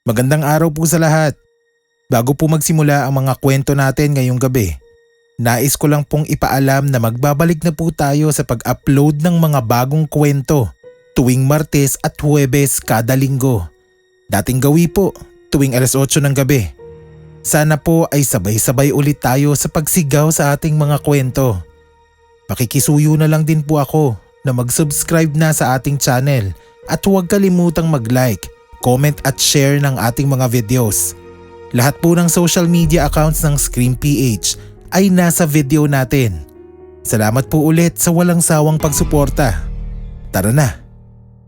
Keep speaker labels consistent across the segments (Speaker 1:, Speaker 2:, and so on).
Speaker 1: Magandang araw po sa lahat. Bago po magsimula ang mga kwento natin ngayong gabi, nais ko lang pong ipaalam na magbabalik na po tayo sa pag-upload ng mga bagong kwento tuwing Martes at Huwebes kada linggo. Dating gawi po tuwing 8:00 ng gabi. Sana po ay sabay-sabay ulit tayo sa pagsigaw sa ating mga kwento. Pakikisuyo na lang din po ako na mag-subscribe na sa ating channel at huwag kalimutang mag-like, comment at share ng ating mga videos. Lahat po ng social media accounts ng Scream PH ay nasa video natin. Salamat po ulit sa walang sawang pagsuporta. Tara na,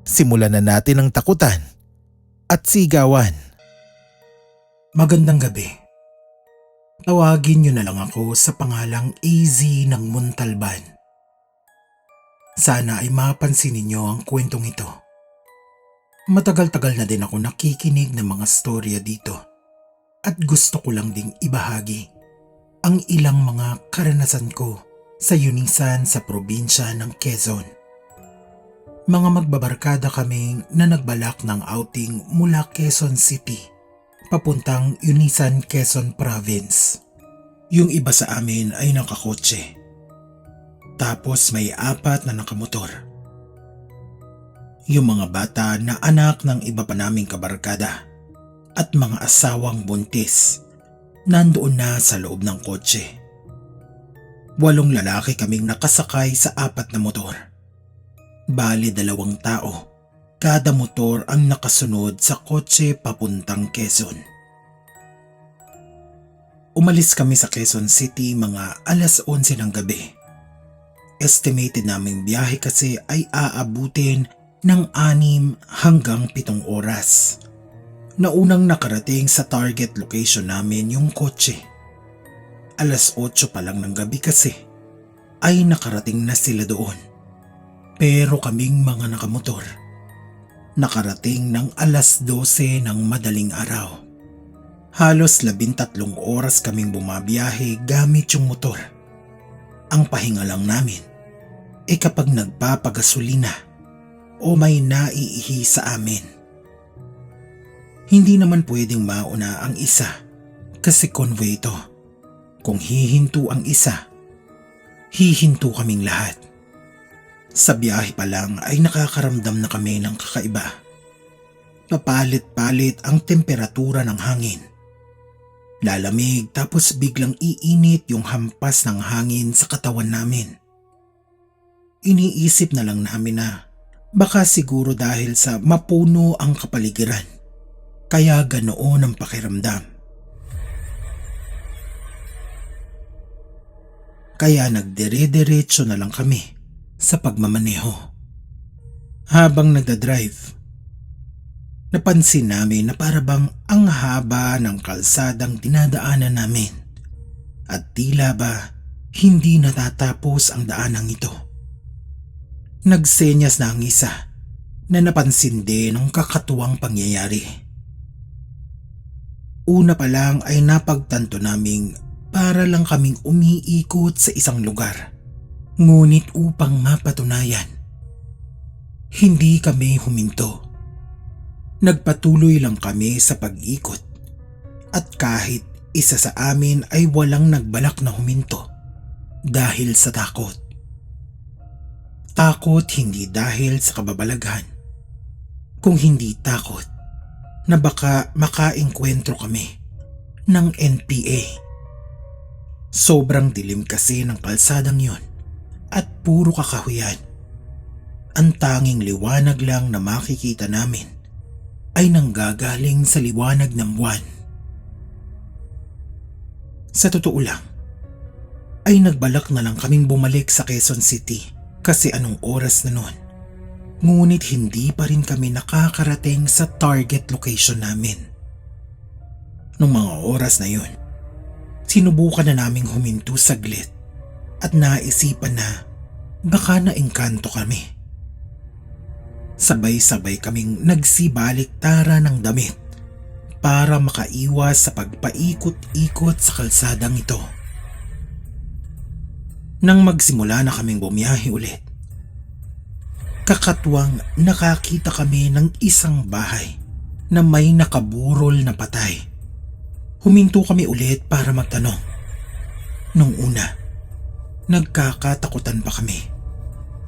Speaker 1: simulan na natin ang takutan at sigawan.
Speaker 2: Magandang gabi. Tawagin niyo na lang ako sa pangalang AZ ng Montalban. Sana ay mapansin ninyo ang kwentong ito. Matagal-tagal na din ako nakikinig ng mga storya dito at gusto ko lang ding ibahagi ang ilang mga karanasan ko sa Yunisan sa probinsya ng Quezon. Mga magbabarkada kaming na nagbalak ng outing mula Quezon City papuntang Yunisan, Quezon Province. Yung iba sa amin ay nakakotse. Tapos may 4 na nakamotor. Yung mga bata na anak ng iba pa naming kabarkada at mga asawang buntis nandoon na sa loob ng kotse. 8 lalaki kaming nakasakay sa 4 na motor. Bali 2 tao. Kada motor ang nakasunod sa kotse papuntang Quezon. Umalis kami sa Quezon City mga 11:00 ng gabi. Estimated naming biyahe kasi ay aabutin ng 6 hanggang 7 oras. Naunang nakarating sa target location namin yung kotse. 8:00 pa lang ng gabi kasi ay nakarating na sila doon. Pero kaming mga nakamotor, nakarating ng 12:00 ng madaling araw. Halos 13 oras kaming bumabiyahe gamit yung motor. Ang pahinga lang namin ay kapag nagpapagasolina o may naiihi sa amin. Hindi naman pwedeng mauna ang isa kasi convoy ito. Kung hihinto ang isa, hihinto kaming lahat. Sa biyahe pa lang ay nakakaramdam na kami ng kakaiba. Papalit-palit ang temperatura ng hangin. Lalamig tapos biglang iinit yung hampas ng hangin sa katawan namin. Iniisip na lang namin na baka siguro dahil sa mapuno ang kapaligiran. Kaya ganoon ang pakiramdam. Kaya nagdire-diretso na lang kami sa pagmamaneho. Habang nagdadrive, napansin namin na parabang ang haba ng kalsadang dinadaanan namin at tila ba hindi natatapos ang daanang ito. Nagsenyas na ang isa na napansin din ang kakatuwang pangyayari. Una pa lang ay napagtanto naming para lang kaming umiikot sa isang lugar. Ngunit upang mapatunayan, hindi kami huminto. Nagpatuloy lang kami sa pag-ikot at kahit isa sa amin ay walang nagbalak na huminto dahil sa takot. Takot hindi dahil sa kababalaghan, kung hindi takot na baka makaengkwentro kami ng NPA. Sobrang dilim kasi ng kalsadang yon at puro kakahuyan. Ang tanging liwanag lang na makikita namin ay nanggagaling sa liwanag ng buwan. Sa totoo lang, ay nagbalak na lang kaming bumalik sa Quezon City kasi anong oras na noon. Ngunit hindi pa rin kami nakakarating sa target location namin. Nung mga oras na yun, sinubukan na naming huminto saglit at naisipan na baka naengkanto kami. Sabay-sabay kaming nagsibalik-tara ng damit para makaiwas sa pagpaikot-ikot sa kalsadang ito. Nang magsimula na kaming bumiyahe ulit, kakatwang nakakita kami ng isang bahay na may nakaburol na patay. Huminto kami ulit para magtanong. Nung una, nagkakatakutan pa kami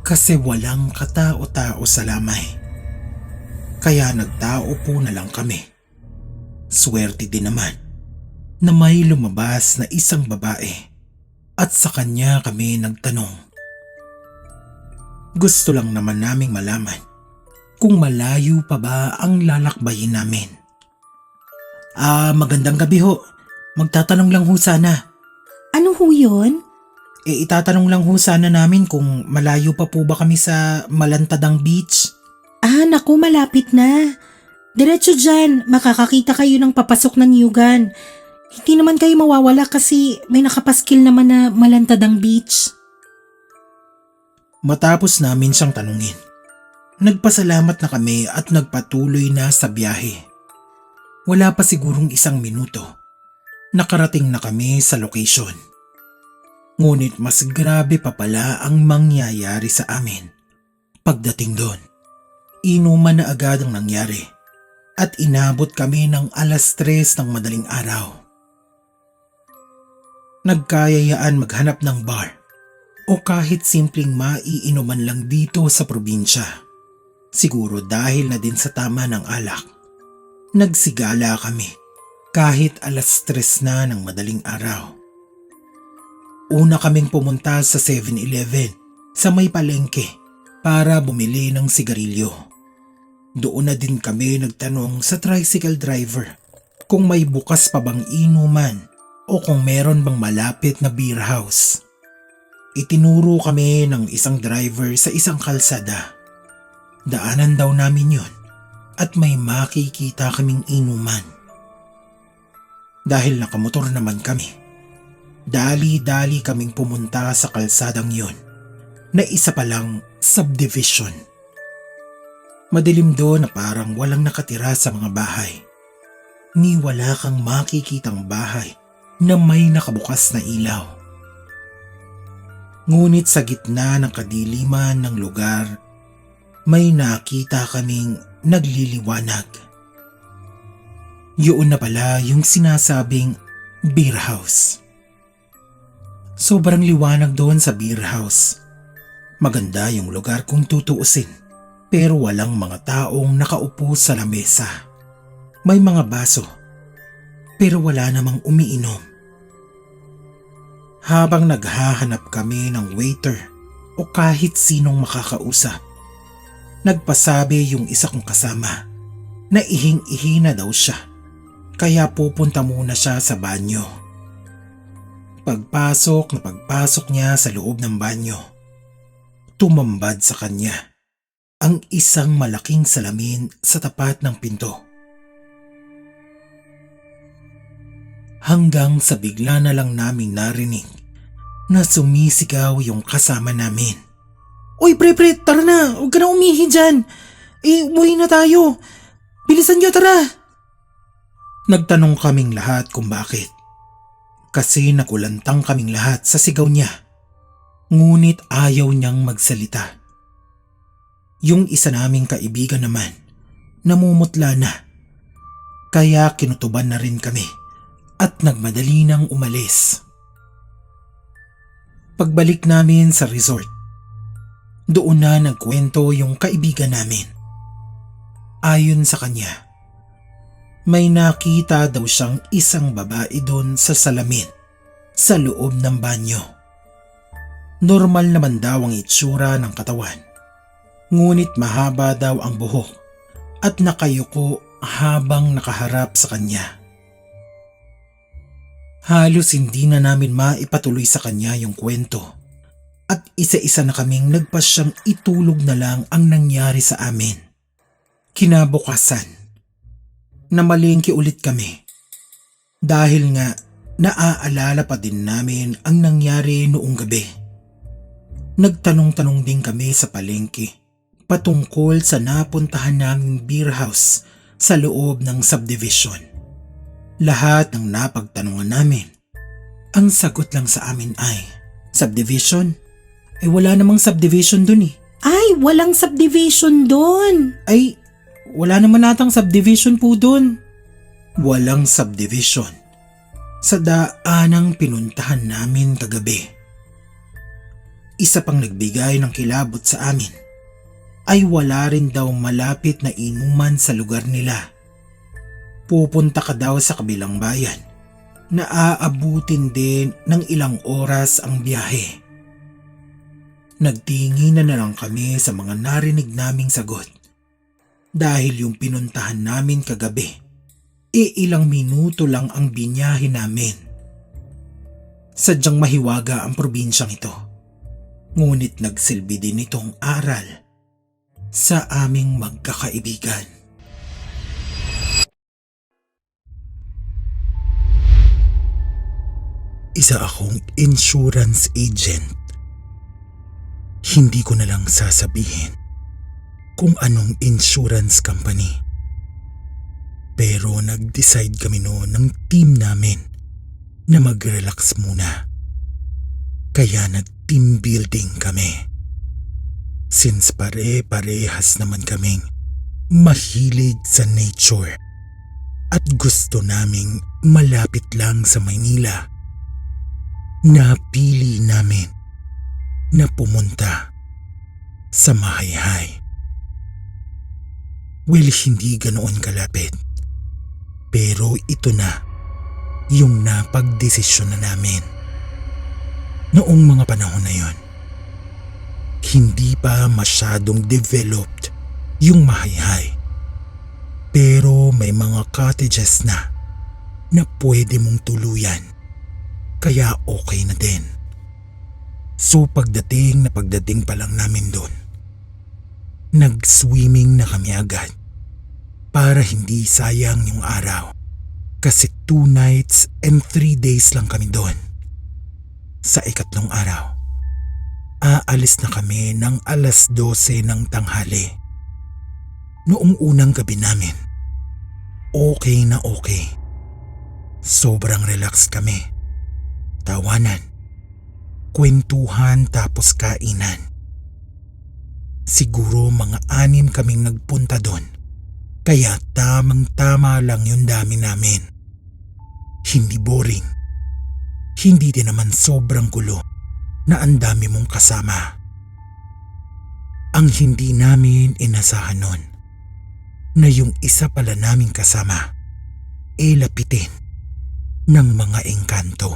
Speaker 2: kasi walang katao-tao sa lamay. Kaya nagtao po na lang kami. Swerte din naman na may lumabas na isang babae at sa kanya kami nagtanong. Gusto lang naman naming malaman kung malayo pa ba ang lalakbayin namin. Magandang gabi ho. Magtatanong lang ho sana.
Speaker 3: Ano ho yun?
Speaker 2: Itatanong lang ho sana namin kung malayo pa po ba kami sa Malantadang Beach.
Speaker 3: Naku, malapit na. Diretso dyan, makakakita kayo ng papasok ng Yugan. Hindi naman kayo mawawala kasi may nakapaskil naman na Malantadang Beach.
Speaker 2: Matapos namin siyang tanungin, nagpasalamat na kami at nagpatuloy na sa biyahe. Wala pa sigurong 1 minuto, nakarating na kami sa location. Ngunit mas grabe pa pala ang mangyayari sa amin. Pagdating doon, inuman na agad ang nangyari at inabot kami ng 3:00 ng madaling araw. Nagkayayaan maghanap ng bar o kahit simpleng maiinuman lang dito sa probinsya. Siguro dahil na din sa tama ng alak. Nagsigala kami kahit 3:00 na ng madaling araw. Una kaming pumunta sa 7-Eleven sa may palengke para bumili ng sigarilyo. Doon na din kami nagtanong sa tricycle driver kung may bukas pa bang inuman o kung meron bang malapit na beer house. Itinuro kami ng isang driver sa isang kalsada. Daanan daw namin yun at may makikita kaming inuman. Dahil nakamotor naman kami, dali-dali kaming pumunta sa kalsadang yun na isa palang subdivision. Madilim doon na parang walang nakatira sa mga bahay. Ni wala kang makikitang bahay na may nakabukas na ilaw. Ngunit sa gitna ng kadiliman ng lugar, may nakita kaming nagliliwanag. Yun na pala yung sinasabing beer house. Sobrang liwanag doon sa beer house. Maganda yung lugar kung tutuusin, pero walang mga taong nakaupo sa lamesa. May mga baso, pero wala namang umiinom. Habang naghahanap kami ng waiter o kahit sinong makakausap, nagpasabi yung isa kong kasama na ihing-ihi na daw siya, kaya pupunta muna siya sa banyo. Pagpasok niya sa loob ng banyo, tumambad sa kanya ang isang malaking salamin sa tapat ng pinto. Hanggang sa bigla na lang naming narinig na sumisigaw yung kasama namin. Uy pre, tara na, huwag ka na umihi dyan. Umuwi na tayo. Bilisan niyo, tara. Nagtanong kaming lahat kung bakit. Kasi nakulantang kaming lahat sa sigaw niya. Ngunit ayaw niyang magsalita. Yung isa naming kaibigan naman, namumutla na. Kaya kinutuban na rin kami at nagmadali nang umalis. Pagbalik namin sa resort, doon na nagkwento yung kaibigan namin. Ayon sa kanya, may nakita daw siyang isang babae doon sa salamin sa loob ng banyo. Normal naman daw ang itsura ng katawan, ngunit mahaba daw ang buhok at nakayuko habang nakaharap sa kanya. Halos hindi na namin maipatuloy sa kanya yung kwento at isa-isa na kaming nagpasyang itulog na lang ang nangyari sa amin. Kinabukasan, namalengke ulit kami dahil nga naaalala pa din namin ang nangyari noong gabi. Nagtanong-tanong din kami sa palengke patungkol sa napuntahan naming beer house sa loob ng subdivision. Lahat ng napagtanungan namin, ang sagot lang sa amin ay, subdivision? Wala namang subdivision dun eh.
Speaker 3: Ay, walang subdivision doon.
Speaker 2: Ay, Wala naman natang subdivision po dun. Walang subdivision sa daanang pinuntahan namin kagabi. Isa pang nagbigay ng kilabot sa amin ay wala rin daw malapit na inuman sa lugar nila. Pupunta ka daw sa kabilang bayan na aabutin din ng ilang oras ang biyahe. Nagtingin na lang kami sa mga narinig naming sagot dahil yung pinuntahan namin kagabi ilang minuto lang ang binyahe namin. Sadyang mahiwaga ang probinsyang ito, ngunit nagsilbi din itong aral sa aming magkakaibigan. Isa akong insurance agent. Hindi ko na lang sasabihin kung anong insurance company. Pero nag-decide kami noon ng team namin na mag-relax muna. Kaya nag-team building kami. Since pare-parehas naman kaming mahilig sa nature at gusto naming malapit lang sa Maynila, napili namin na pumunta sa Mahayhay. Well, hindi ganoon kalapit. Pero ito na yung napagdesisyon na namin. Noong mga panahon na yon, hindi pa masyadong developed yung Mahayhay. Pero may mga cottages na pwede mong tuluyan. Kaya okay na din. So pagdating pa lang namin doon, nag-swimming na kami agad para hindi sayang yung araw. Kasi 2 nights and 3 days lang kami doon. Sa ikatlong araw, aalis na kami ng 12:00 ng tanghali. Noong unang gabi namin, okay na okay. Sobrang relax kami. Tawanan, kwentuhan tapos kainan. Siguro mga 6 kaming nagpunta doon. Kaya tamang-tama lang yung dami namin. Hindi boring. Hindi din naman sobrang gulo na ang dami mong kasama. Ang hindi namin inasahan nun, na yung isa pala naming kasama lapitin ng mga engkanto.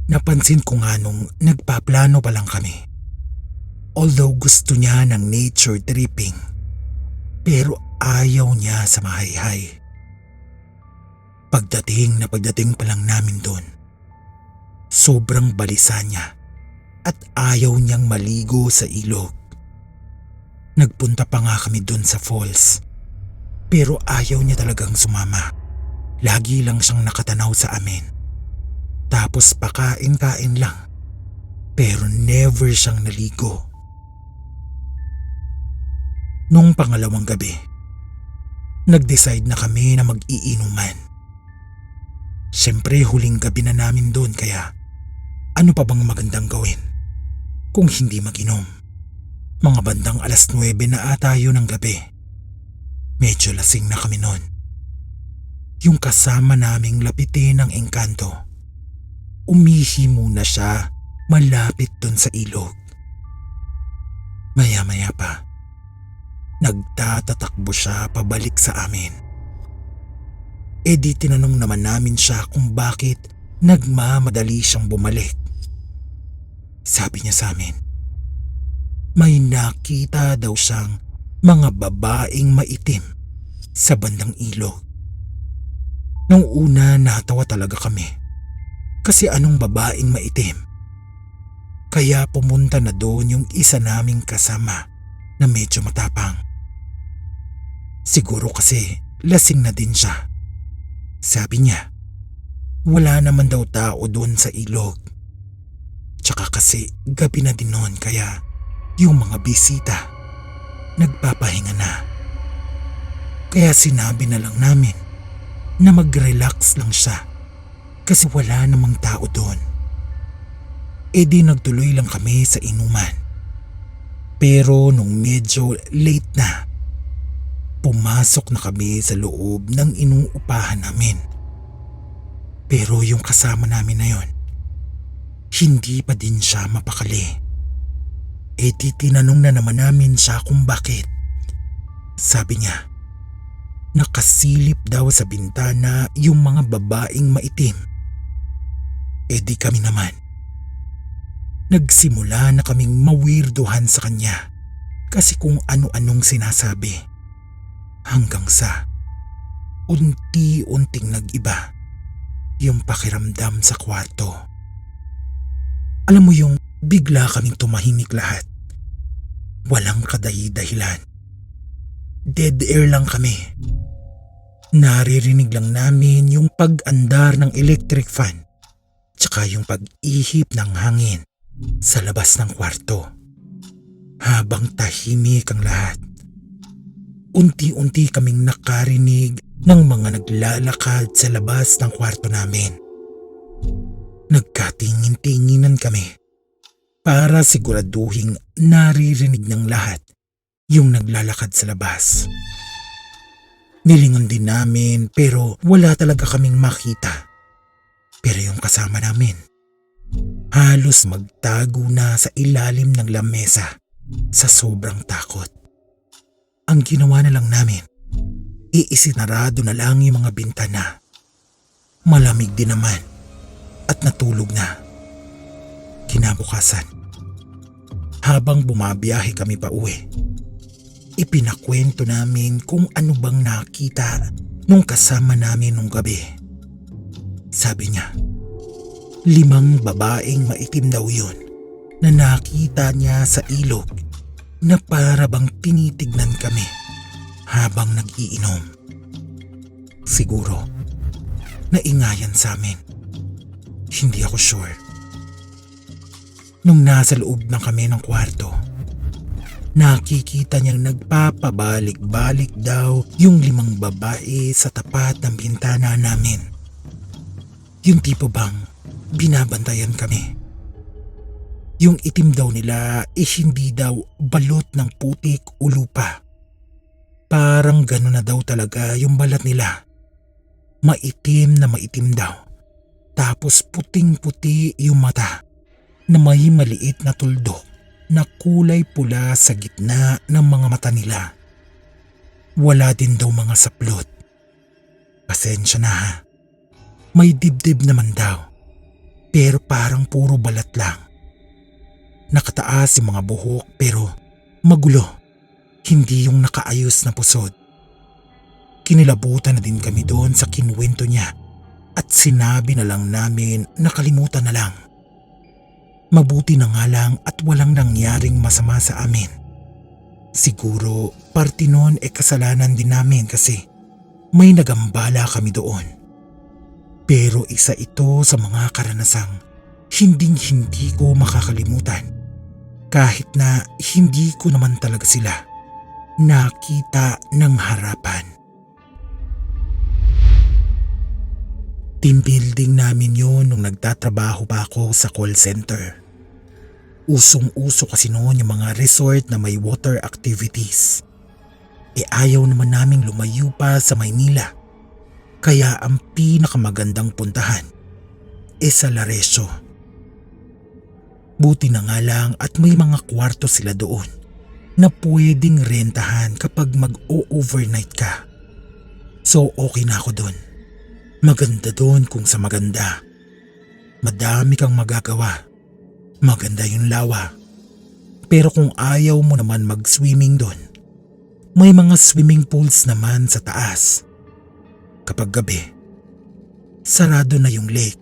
Speaker 2: Napansin ko nga nung nagpaplano pa lang kami. Although gusto niya ng nature tripping, pero ayaw niya sa Mahayhay. Pagdating pa lang namin doon, sobrang balisa niya at ayaw niyang maligo sa ilog. Nagpunta pa nga kami doon sa falls, pero ayaw niya talagang sumama. Lagi lang siyang nakatanaw sa amin. Tapos pakain-kain lang, pero never siyang naligo. Nung pangalawang gabi, nag-decide na kami na mag-iinuman. Siyempre huling gabi na namin doon kaya ano pa bang magandang gawin kung hindi mag-inom? Mga bandang 9:00 na ata yun ng gabi. Medyo lasing na kami noon. Yung kasama naming lapitin ng engkanto, umihi muna siya malapit doon sa ilog. Maya-maya pa, nagtatatakbo siya pabalik sa amin. Di tinanong naman namin siya kung bakit nagmamadali siyang bumalik. Sabi niya sa amin, may nakita daw siyang mga babaeng maitim sa bandang ilog. Nung una natawa talaga kami kasi anong babaeng maitim? Kaya pumunta na doon yung isa naming kasama na medyo matapang. Siguro kasi lasing na din siya. Sabi niya, wala naman daw tao doon sa ilog. Tsaka kasi gabi na din noon kaya yung mga bisita nagpapahinga na. Kaya sinabi na lang namin na mag-relax lang siya kasi wala namang tao doon. Di nagtuloy lang kami sa inuman. Pero nung medyo late na, pumasok na kami sa loob ng inuupahan namin. Pero yung kasama namin na yon, hindi pa din siya mapakali. E di tinanong na naman namin siya kung bakit. Sabi niya, nakasilip daw sa bintana yung mga babaeng maitim. E di kami naman, nagsimula na kaming mawirduhan sa kanya kasi kung ano-anong sinasabi. Hanggang sa unti-unting nag-iba yung pakiramdam sa kwarto. Alam mo yung bigla kaming tumahimik lahat. Walang kadahi-dahilan. Dead air lang kami. Naririnig lang namin yung pag-andar ng electric fan tsaka yung pag-ihip ng hangin sa labas ng kwarto. Habang tahimik ang lahat, unti-unti kaming nakarinig ng mga naglalakad sa labas ng kwarto namin. Nagkatingin-tinginan kami para siguraduhing naririnig ng lahat yung naglalakad sa labas. Nilingon din namin pero wala talaga kaming makita. Pero yung kasama namin, halos magtago na sa ilalim ng lamesa sa sobrang takot. Ang ginawa na lang namin, isinarado na lang yung mga bintana. Malamig din naman at natulog na. Kinabukasan, habang bumabiyahe kami pa uwi, ipinakwento namin kung ano bang nakita nung kasama namin nung gabi. Sabi niya, 5 babaeng maitim daw yun na nakita niya sa ilog na para bang tinitignan kami habang nag-iinom. Siguro, naingayan sa amin. Hindi ako sure. Nung nasa loob na kami ng kwarto, nakikita niyang nagpapabalik-balik daw yung 5 babae sa tapat ng bintana namin. Yung tipo bang binabantayan kami. Yung itim daw nila hindi daw balot ng putik o lupa. Parang gano'n na daw talaga yung balat nila. Maitim na maitim daw. Tapos puting-puti yung mata na may maliit na tuldok na kulay pula sa gitna ng mga mata nila. Wala din daw mga saplot. Pasensya na ha. May dibdib naman daw. Pero parang puro balat lang. Nakataas yung mga buhok pero magulo. Hindi yung nakaayos na pusod. Kinilabutan na din kami doon sa kinuwento niya at sinabi na lang namin nakalimutan na lang. Mabuti na nga lang at walang nangyaring masama sa amin. Siguro parte noon kasalanan din namin kasi may nagambala kami doon. Pero isa ito sa mga karanasang hindi ko makakalimutan. Kahit na hindi ko naman talaga sila nakita ng harapan. Team building namin yun nung nagtatrabaho pa ako sa call center. Usong-uso kasi noon yung mga resort na may water activities. Ayaw naman naming lumayo pa sa Maynila. Kaya ang pinakamagandang puntahan sa Laresio. Buti na nga lang at may mga kwarto sila doon na pwedeng rentahan kapag mag-o-overnight ka. So okay na ako doon. Maganda doon kung sa maganda. Madami kang magagawa. Maganda yung lawa. Pero kung ayaw mo naman mag-swimming doon, may mga swimming pools naman sa taas. Kapag gabi, sarado na yung lake.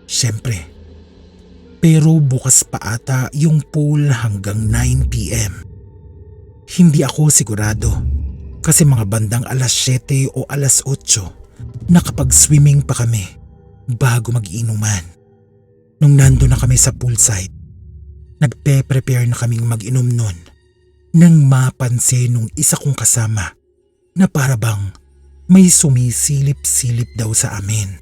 Speaker 2: Siyempre. Pero bukas pa ata yung pool hanggang 9 p.m. Hindi ako sigurado kasi mga bandang alas 7 o alas 8 nakapag-swimming pa kami bago mag-inuman. Nung nando na kami sa poolside, nagpe-prepare na kaming mag-inom nun nang mapansin nung isa kong kasama na para bang may sumisilip-silip daw sa amin.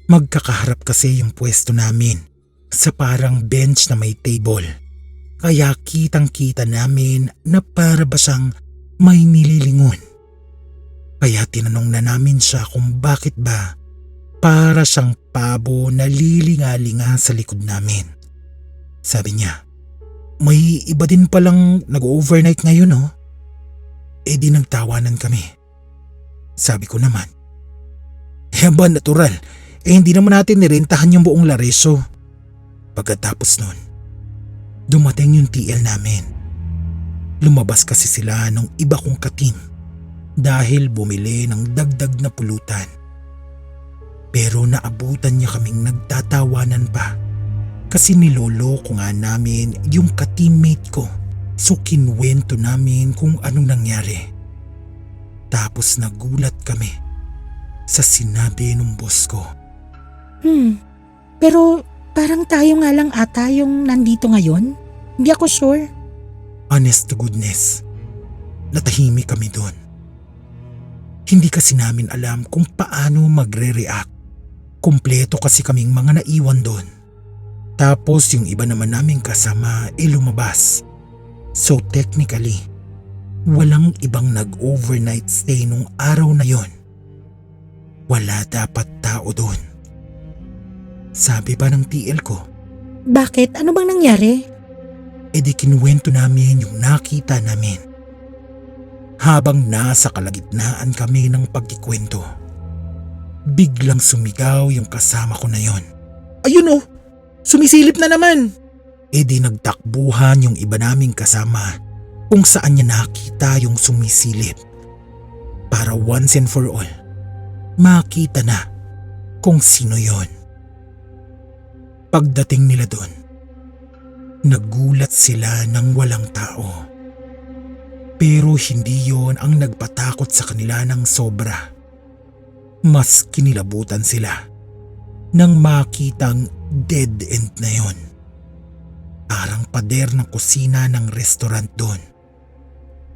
Speaker 2: Magkakaharap kasi yung pwesto namin sa parang bench na may table. Kaya kitang-kita namin na para ba siyang may nililingon. Kaya tinanong na namin siya kung bakit ba para siyang pabo na lilingalinga sa likod namin. Sabi niya, may iba din palang nag-overnight ngayon oh. Eh di nagtawanan kami. Sabi ko naman, ba natural, hindi naman natin nirentahan yung buong Lareso. Pagkatapos nun, dumating yung TL namin. Lumabas kasi sila ng iba kong katim dahil bumili ng dagdag na pulutan. Pero naabutan niya kaming nagtatawanan pa kasi niloloko nga namin yung ka-teammate ko. So kinwento namin kung anong nangyari. Tapos nagulat kami sa sinabi ng boss ko.
Speaker 3: Pero parang tayo nga lang ata yung nandito ngayon. Hindi ako sure.
Speaker 2: Honest to goodness, natahimik kami doon. Hindi kasi namin alam kung paano magre-react. Kompleto kasi kaming mga naiwan doon. Tapos yung iba naman naming kasama lumabas. So technically, walang ibang nag-overnight stay nung araw na yon. Wala dapat tao doon. Sabi pa ng TL ko.
Speaker 3: Bakit? Ano bang nangyari?
Speaker 2: E di kinuwento namin yung nakita namin. Habang nasa kalagitnaan kami ng pagkikwento, biglang sumigaw yung kasama ko na yon. Ayun oh! Sumisilip na naman! E di nagtakbuhan yung iba naming kasama kung saan niya nakita yung sumisilip. Para once and for all, makita na kung sino yon. Pagdating nila doon, nagulat sila ng walang tao. Pero hindi yon ang nagpatakot sa kanila ng sobra. Mas kinilabutan sila nang makitang dead end na yon. Parang pader ng kusina ng restaurant doon.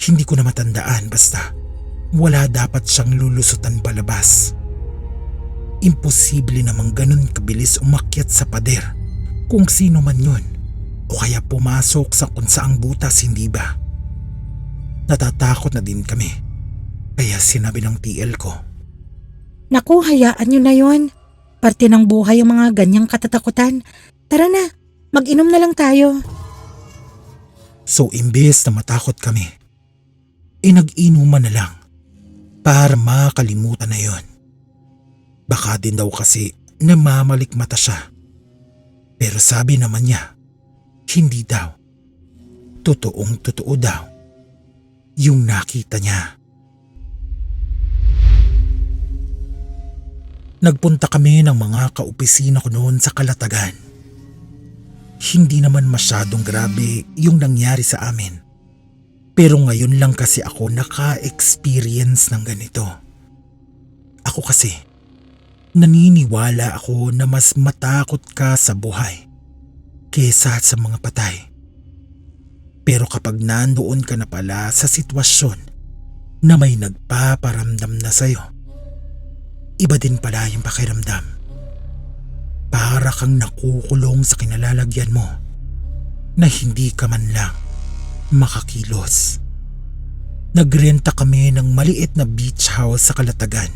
Speaker 2: Hindi ko na matandaan basta wala dapat siyang lulusutan palabas. Imposible namang ganun kabilis umakyat sa pader kung sino man yun o kaya pumasok sa kung saang butas, hindi ba? Natatakot na din kami kaya sinabi ng TL ko.
Speaker 3: Naku, hayaan nyo na yon. Parte ng buhay yung mga ganyang katatakutan. Tara na, mag-inom na lang tayo.
Speaker 2: So imbes na matakot kami, nag-inuman na lang para makalimutan na yon. Baka din daw kasi namamalikmata siya. Pero sabi naman niya, hindi daw. Totoong totoo daw yung nakita niya. Nagpunta kami ng mga kaopisina ko noon sa Kalatagan. Hindi naman masyadong grabe yung nangyari sa amin. Pero ngayon lang kasi ako naka-experience ng ganito. Ako kasi, naniniwala ako na mas matakot ka sa buhay kesa sa mga patay. Pero kapag nandoon ka na pala sa sitwasyon na may nagpaparamdam na sa'yo, iba din pala yung pakiramdam. Para kang nakukulong sa kinalalagyan mo na hindi ka man lang makakilos. Nagrenta kami ng maliit na beach house sa Kalatagan.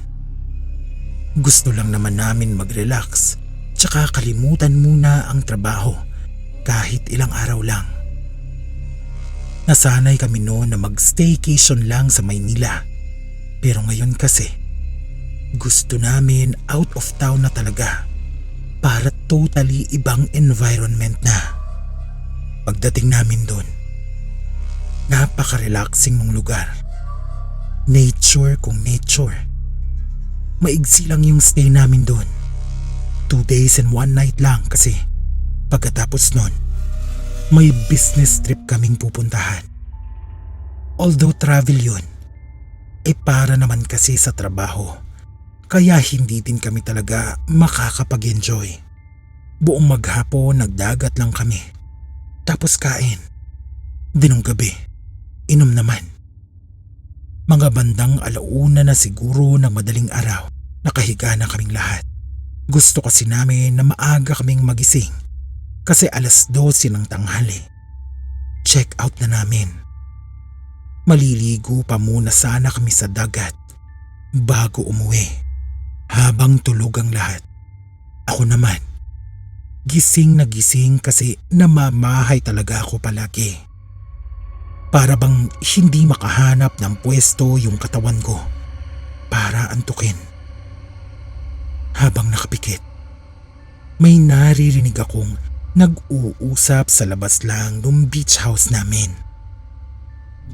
Speaker 2: Gusto lang naman namin mag-relax tsaka kalimutan muna ang trabaho kahit ilang araw lang. Nasanay kami noon na mag-staycation lang sa Maynila. Pero ngayon kasi, gusto namin out of town na talaga para totally ibang environment na. Pagdating namin doon, napaka-relaxing mong lugar. Nature kung nature. Maigsi lang yung stay namin doon. 2 days and 1 night lang kasi pagkatapos nun, may business trip kaming pupuntahan. Although travel yun, para naman kasi sa trabaho. Kaya hindi din kami talaga makakapag-enjoy. Buong maghapon nagdagat lang kami. Tapos kain. Dinong gabi, inom naman. Mga bandang 1:00 na siguro ng madaling araw, nakahiga na kaming lahat. Gusto kasi namin na maaga kaming magising kasi 12:00 ng tanghali. Check out na namin. Maliligo pa muna sana kami sa dagat bago umuwi. Habang tulog ang lahat, ako naman, gising na gising kasi namamahay talaga ako palagi. Para bang hindi makahanap ng pwesto yung katawan ko para antukin. Habang nakapikit, may naririnig akong nag-uusap sa labas lang ng beach house namin.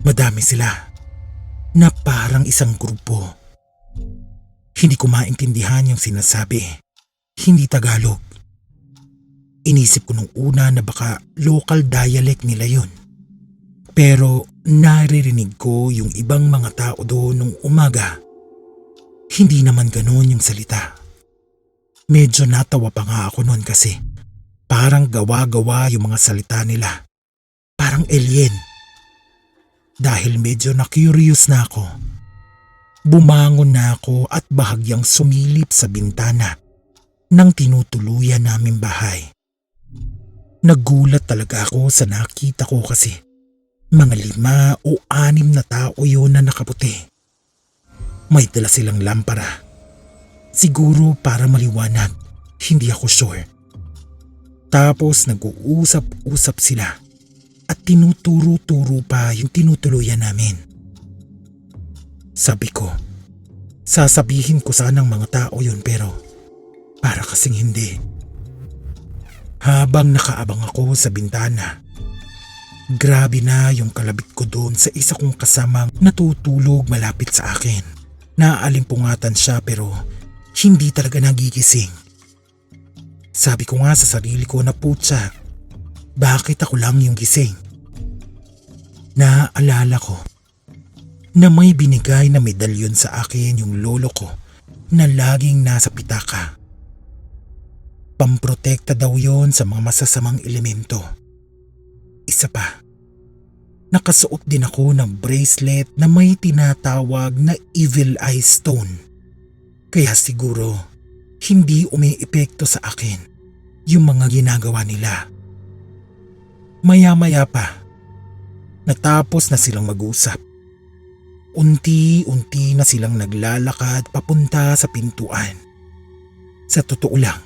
Speaker 2: Madami sila na parang isang grupo. Hindi ko maintindihan yung sinasabi. Hindi Tagalog. Inisip ko nung una na baka local dialect nila yun. Pero naririnig ko yung ibang mga tao doon nung umaga. Hindi naman ganoon yung salita. Medyo natawa pa nga ako noon kasi parang gawa-gawa yung mga salita nila. Parang alien. Dahil medyo na-curious na ako, bumangon na ako at bahagyang sumilip sa bintana ng tinutuluyan naming bahay. Nagulat talaga ako sa nakita ko kasi mga 5 o 6 na tao yun na nakaputi. May dala silang lampara. Siguro para maliwanag, hindi ako sure. Tapos nag-uusap-usap sila at tinuturo-turo pa yung tinutuluyan namin. Sabi ko, sasabihin ko sanang mga tao yun pero para kasing hindi. Habang nakaabang ako sa bintana, grabe na yung kalabit ko doon sa isa kong kasamang natutulog malapit sa akin. Naalimpungatan siya pero hindi talaga nagigising. Sabi ko nga sa sarili ko na putya, bakit ako lang yung gising? Naaalala ko na may binigay na medalyon sa akin yung lolo ko na laging nasa pitaka. Pamprotekta daw yon sa mga masasamang elemento. Isa pa, nakasuot din ako ng bracelet na may tinatawag na Evil Eye Stone. Kaya siguro hindi umiepekto sa akin yung mga ginagawa nila. Maya-maya pa, natapos na silang mag-usap. Unti-unti na silang naglalakad papunta sa pintuan. Sa totoo lang,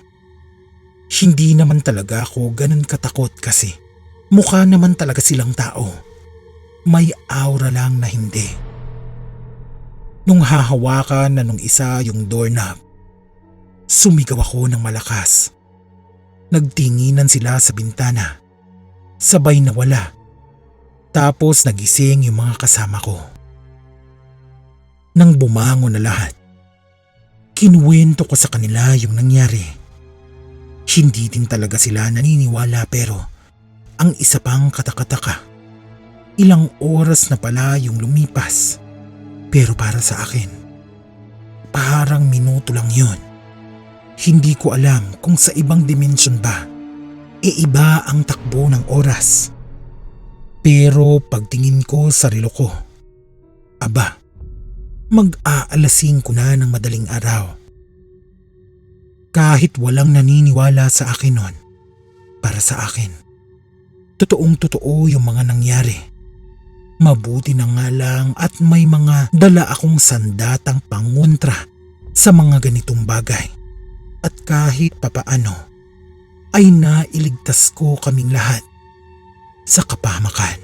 Speaker 2: hindi naman talaga ako ganun katakot kasi mukha naman talaga silang tao. May aura lang na hindi. Nung hahawakan na nung isa yung doorknob, sumigaw ako ng malakas. Nagtinginan sila sa bintana. Sabay nawala. Tapos nagising yung mga kasama ko. Nang bumangon na lahat, kinuwento ko sa kanila yung nangyari. Hindi din talaga sila naniniwala pero ang isa pang katakataka, ilang oras na pala yung lumipas. Pero para sa akin, parang minuto lang yun. Hindi ko alam kung sa ibang dimensyon ba, iba ang takbo ng oras. Pero pagtingin ko sa relo ko, aba, mag-aalasing ko na ng madaling araw. Kahit walang naniniwala sa akin nun, para sa akin, totoong-totoo yung mga nangyari. Mabuti na nga lang at may mga dala akong sandatang pangontra sa mga ganitong bagay. At kahit papaano, ay nailigtas ko kaming lahat sa kapahamakan.